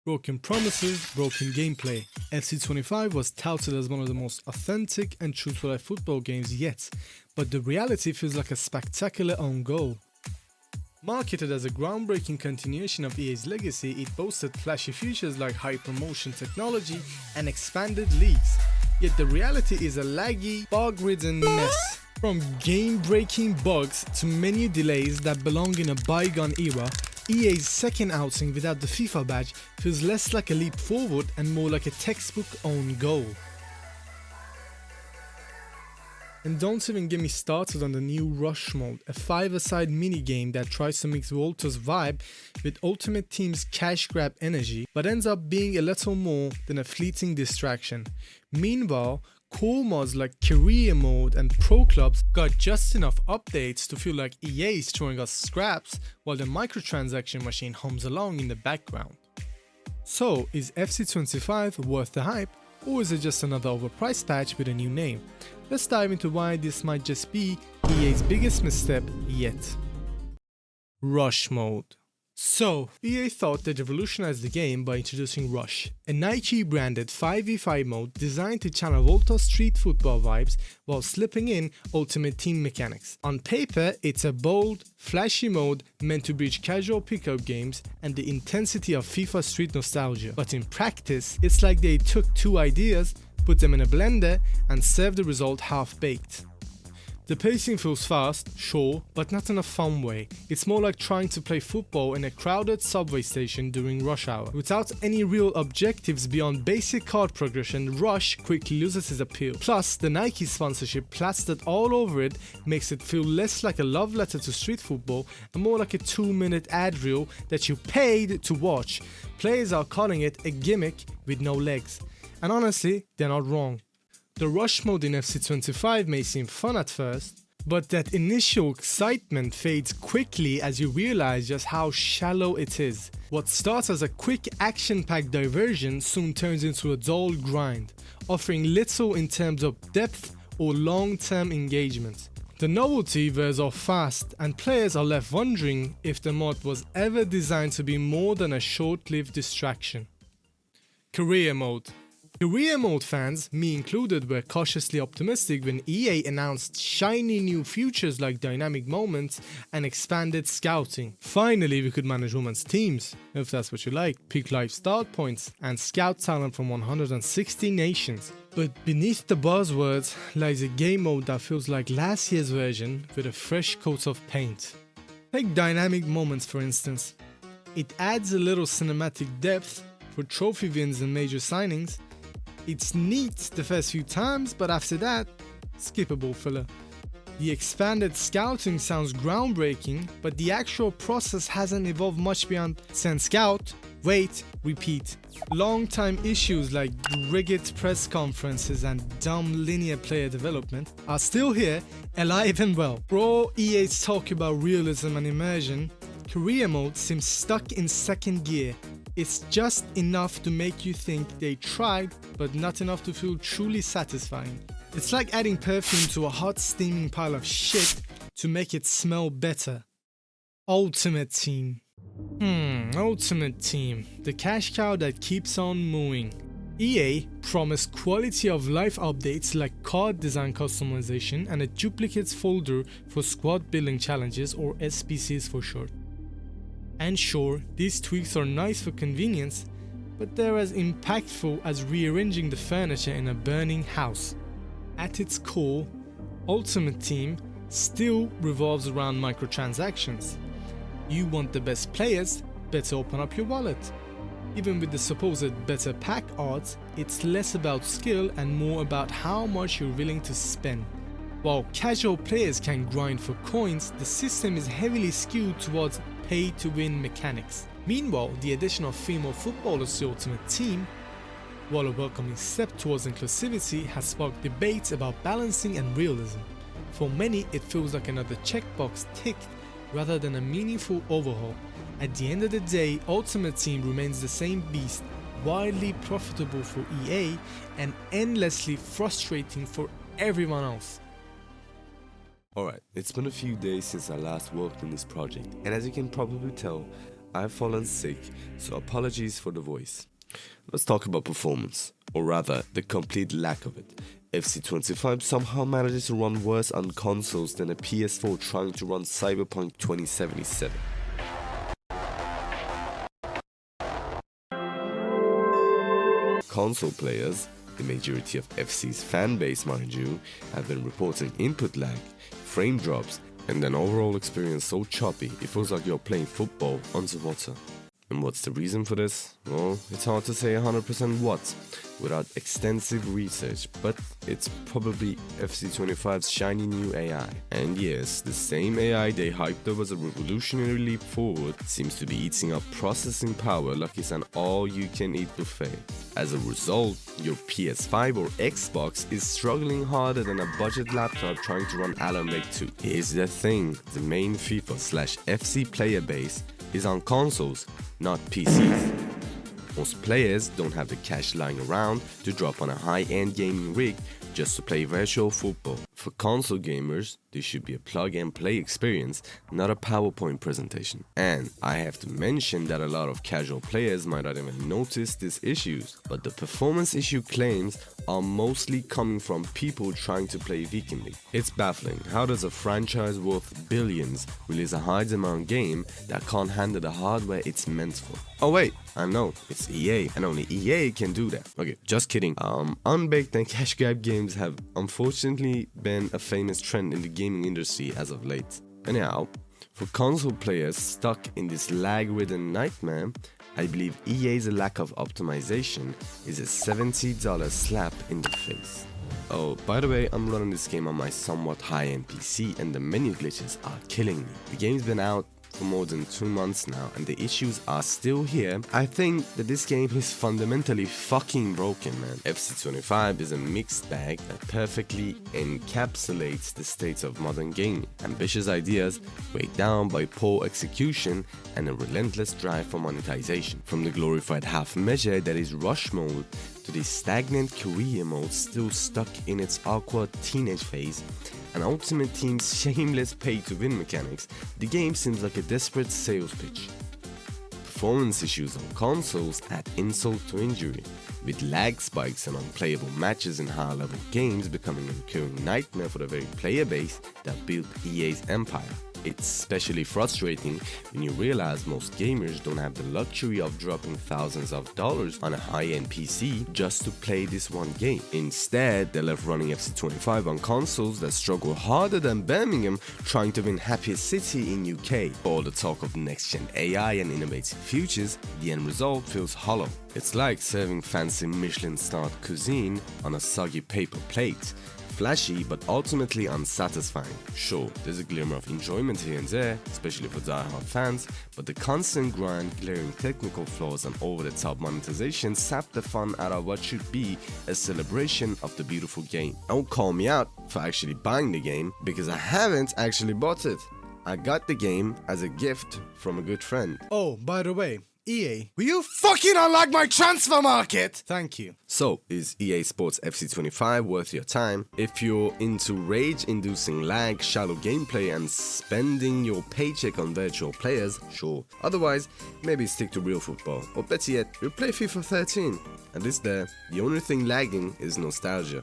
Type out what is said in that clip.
Broken promises, broken gameplay. FC25 was touted as one of the most authentic and true-to-life football games yet, but the reality feels like a spectacular own goal. Marketed as a groundbreaking continuation of EA's legacy, it boasted flashy features like hypermotion technology and expanded leagues. Yet the reality is a laggy, bug-ridden mess. From game-breaking bugs to menu delays that belong in a bygone era, EA's second outing without the FIFA badge feels less like a leap forward and more like a textbook own goal. And don't even get me started on the new Rush mode, a 5-a-side minigame that tries to mix Walter's vibe with Ultimate Team's cash grab energy, but ends up being a little more than a fleeting distraction. Meanwhile, core mods like Career Mode and Pro Clubs got just enough updates to feel like EA is throwing us scraps while the microtransaction machine hums along in the background. So, is FC25 worth the hype, or is it just another overpriced patch with a new name? Let's dive into why this might just be EA's biggest misstep yet. Rush Mode. So, EA thought they'd revolutionize the game by introducing Rush, a Nike-branded 5v5 mode designed to channel Volta street football vibes while slipping in Ultimate Team mechanics. On paper, it's a bold, flashy mode meant to bridge casual pickup games and the intensity of FIFA Street nostalgia. But in practice, it's like they took two ideas, put them in a blender, and served the result half-baked. The pacing feels fast, sure, but not in a fun way. It's more like trying to play football in a crowded subway station during rush hour. Without any real objectives beyond basic card progression, Rush quickly loses its appeal. Plus, the Nike sponsorship plastered all over it makes it feel less like a love letter to street football and more like a 2-minute ad reel that you paid to watch. Players are calling it a gimmick with no legs. And honestly, they're not wrong. The Rush mode in FC25 may seem fun at first, but that initial excitement fades quickly as you realize just how shallow it is. What starts as a quick action-packed diversion soon turns into a dull grind, offering little in terms of depth or long-term engagement. The novelty wears off fast, and players are left wondering if the mod was ever designed to be more than a short-lived distraction. Career Mode. Career Mode fans, me included, were cautiously optimistic when EA announced shiny new features like dynamic moments and expanded scouting. Finally, we could manage women's teams, if that's what you like, pick live start points, and scout talent from 160 nations. But beneath the buzzwords lies a game mode that feels like last year's version with a fresh coat of paint. Take dynamic moments for instance. It adds a little cinematic depth for trophy wins and major signings. It's neat the first few times, but after that, skippable filler. The expanded scouting sounds groundbreaking, but the actual process hasn't evolved much beyond send scout, wait, repeat. Long-time issues like rigged press conferences and dumb linear player development are still here, alive and well. For all EA's talk about realism and immersion, Career Mode seems stuck in second gear. It's just enough to make you think they tried, but not enough to feel truly satisfying. It's like adding perfume to a hot steaming pile of shit to make it smell better. Ultimate Team. Ultimate Team. The cash cow that keeps on mooing. EA promised quality of life updates like card design customization and a duplicates folder for squad building challenges, or SBCs for short. And sure, these tweaks are nice for convenience, but they're as impactful as rearranging the furniture in a burning house. At its core, Ultimate Team still revolves around microtransactions. You want the best players, better open up your wallet. Even with the supposed better pack odds, it's less about skill and more about how much you're willing to spend. While casual players can grind for coins, the system is heavily skewed towards pay-to-win mechanics. Meanwhile, the addition of female footballers to the Ultimate Team, while a welcoming step towards inclusivity, has sparked debates about balancing and realism. For many, it feels like another checkbox ticked rather than a meaningful overhaul. At the end of the day, Ultimate Team remains the same beast, wildly profitable for EA and endlessly frustrating for everyone else. Alright, it's been a few days since I last worked on this project, and as you can probably tell, I've fallen sick, so apologies for the voice. Let's talk about performance, or rather, the complete lack of it. FC25 somehow manages to run worse on consoles than a PS4 trying to run Cyberpunk 2077. Console players, the majority of FC's fanbase mind you, have been reporting input lag, frame drops, and an overall experience so choppy it feels like you're playing football underwater. And what's the reason for this? Well, it's hard to say 100% what, without extensive research, but it's probably FC25's shiny new AI. And yes, the same AI they hyped up as a revolutionary leap forward seems to be eating up processing power like it's an all-you-can-eat buffet. As a result, your PS5 or Xbox is struggling harder than a budget laptop trying to run Alan Wake 2. Here's the thing, the main FIFA/FC player base is on consoles, not PCs. Most players don't have the cash lying around to drop on a high-end gaming rig just to play virtual football. For console gamers, this should be a plug-and-play experience, not a PowerPoint presentation. And I have to mention that a lot of casual players might not even notice these issues, but the performance issue claims are mostly coming from people trying to play weekly. It's baffling. How does a franchise worth billions release a high-demand game that can't handle the hardware it's meant for? Oh wait, I know, it's EA, and only EA can do that. Okay, just kidding. Unbaked and cash grab games have unfortunately been a famous trend in the gaming industry as of late. Anyhow, for console players stuck in this lag-ridden nightmare, I believe EA's lack of optimization is a $70 slap in the face. Oh, by the way, I'm running this game on my somewhat high-end PC and the menu glitches are killing me. The game's been out for more than 2 months now and the issues are still here. I think that this game is fundamentally fucking broken, man. FC25 is a mixed bag that perfectly encapsulates the state of modern gaming. Ambitious ideas weighed down by poor execution and a relentless drive for monetization. From the glorified half measure that is rush mode to the stagnant career mode still stuck in its awkward teenage phase, and Ultimate Team's shameless pay-to-win mechanics, the game seems like a desperate sales pitch. Performance issues on consoles add insult to injury, with lag spikes and unplayable matches in high-level games becoming a recurring nightmare for the very player base that built EA's empire. It's especially frustrating when you realize most gamers don't have the luxury of dropping thousands of dollars on a high-end PC just to play this one game. Instead, they're left running FC25 on consoles that struggle harder than Birmingham trying to win Happiest City in UK. For all the talk of next-gen AI and innovative futures, the end result feels hollow. It's like serving fancy Michelin-starred cuisine on a soggy paper plate. Flashy but ultimately unsatisfying. Sure, there's a glimmer of enjoyment here and there, especially for die-hard fans, but the constant grind, glaring technical flaws and over-the-top monetization sap the fun out of what should be a celebration of the beautiful game. Don't call me out for actually buying the game because I haven't actually bought it. I got the game as a gift from a good friend. Oh, by the way, EA, will you fucking unlock my transfer market? Thank you. So, is EA Sports FC25 worth your time? If you're into rage-inducing lag, shallow gameplay, and spending your paycheck on virtual players, sure. Otherwise, maybe stick to real football. Or better yet, you'll play FIFA 13. At least there, the only thing lagging is nostalgia.